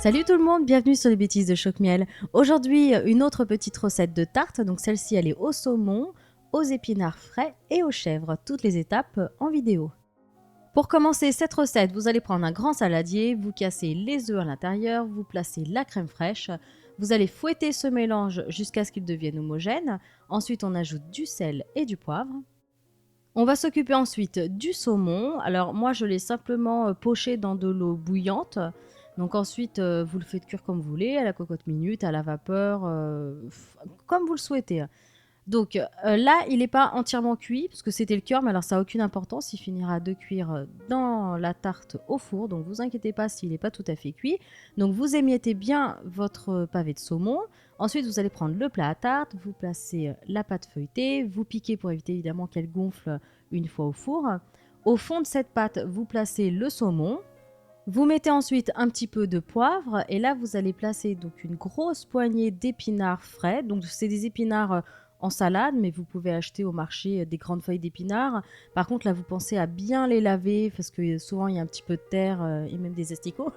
Salut tout le monde, bienvenue sur les bêtises de Choc-Miel. Aujourd'hui, une autre petite recette de tarte. Donc celle-ci, elle est au saumon, aux épinards frais et aux chèvres. Toutes les étapes en vidéo. Pour commencer cette recette, vous allez prendre un grand saladier, vous cassez les œufs à l'intérieur, vous placez la crème fraîche. Vous allez fouetter ce mélange jusqu'à ce qu'il devienne homogène. Ensuite, on ajoute du sel et du poivre. On va s'occuper ensuite du saumon. Alors moi, je l'ai simplement poché dans de l'eau bouillante. Donc ensuite, vous le faites cuire comme vous voulez, à la cocotte minute, à la vapeur, comme vous le souhaitez. Donc là, il n'est pas entièrement cuit, parce que c'était le cœur, mais alors ça n'a aucune importance. Il finira de cuire dans la tarte au four. Donc vous inquiétez pas s'il n'est pas tout à fait cuit. Donc vous émiettez bien votre pavé de saumon. Ensuite, vous allez prendre le plat à tarte, vous placez la pâte feuilletée, vous piquez pour éviter évidemment qu'elle gonfle une fois au four. Au fond de cette pâte, vous placez le saumon. Vous mettez ensuite un petit peu de poivre et là vous allez placer donc une grosse poignée d'épinards frais. Donc c'est des épinards en salade, mais vous pouvez acheter au marché des grandes feuilles d'épinards. Par contre là vous pensez à bien les laver parce que souvent il y a un petit peu de terre et même des asticots.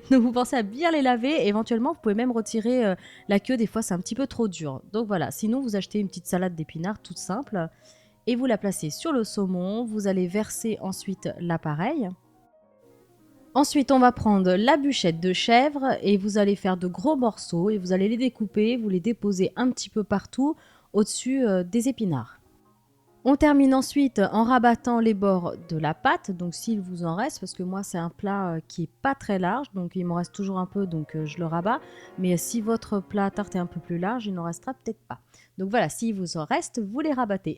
Donc vous pensez à bien les laver. Éventuellement vous pouvez même retirer la queue, des fois c'est un petit peu trop dur. Donc voilà, sinon vous achetez une petite salade d'épinards toute simple et vous la placez sur le saumon. Vous allez verser ensuite l'appareil. Ensuite, on va prendre la bûchette de chèvre et vous allez faire de gros morceaux et vous allez les découper, vous les déposez un petit peu partout au-dessus des épinards. On termine ensuite en rabattant les bords de la pâte, donc s'il vous en reste, parce que moi c'est un plat qui est pas très large, donc il m'en reste toujours un peu, donc je le rabats. Mais si votre plat à tarte est un peu plus large, il n'en restera peut-être pas. Donc voilà, s'il vous en reste, vous les rabattez.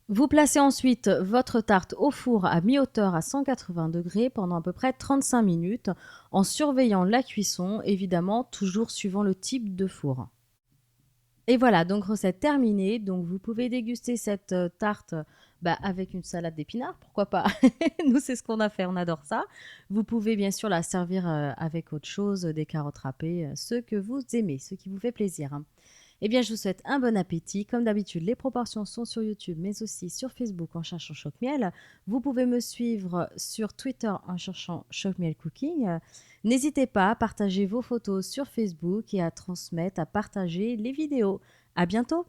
Vous placez ensuite votre tarte au four à mi-hauteur à 180 degrés pendant à peu près 35 minutes en surveillant la cuisson, évidemment toujours suivant le type de four. Et voilà, donc recette terminée. Donc vous pouvez déguster cette tarte avec une salade d'épinards, pourquoi pas. Nous, c'est ce qu'on a fait, on adore ça. Vous pouvez bien sûr la servir avec autre chose, des carottes râpées, ce que vous aimez, ce qui vous fait plaisir. Eh bien, je vous souhaite un bon appétit. Comme d'habitude, les proportions sont sur YouTube, mais aussi sur Facebook en cherchant Choc-Miel. Vous pouvez me suivre sur Twitter en cherchant Choc-Miel Cooking. N'hésitez pas à partager vos photos sur Facebook et à transmettre, à partager les vidéos. À bientôt!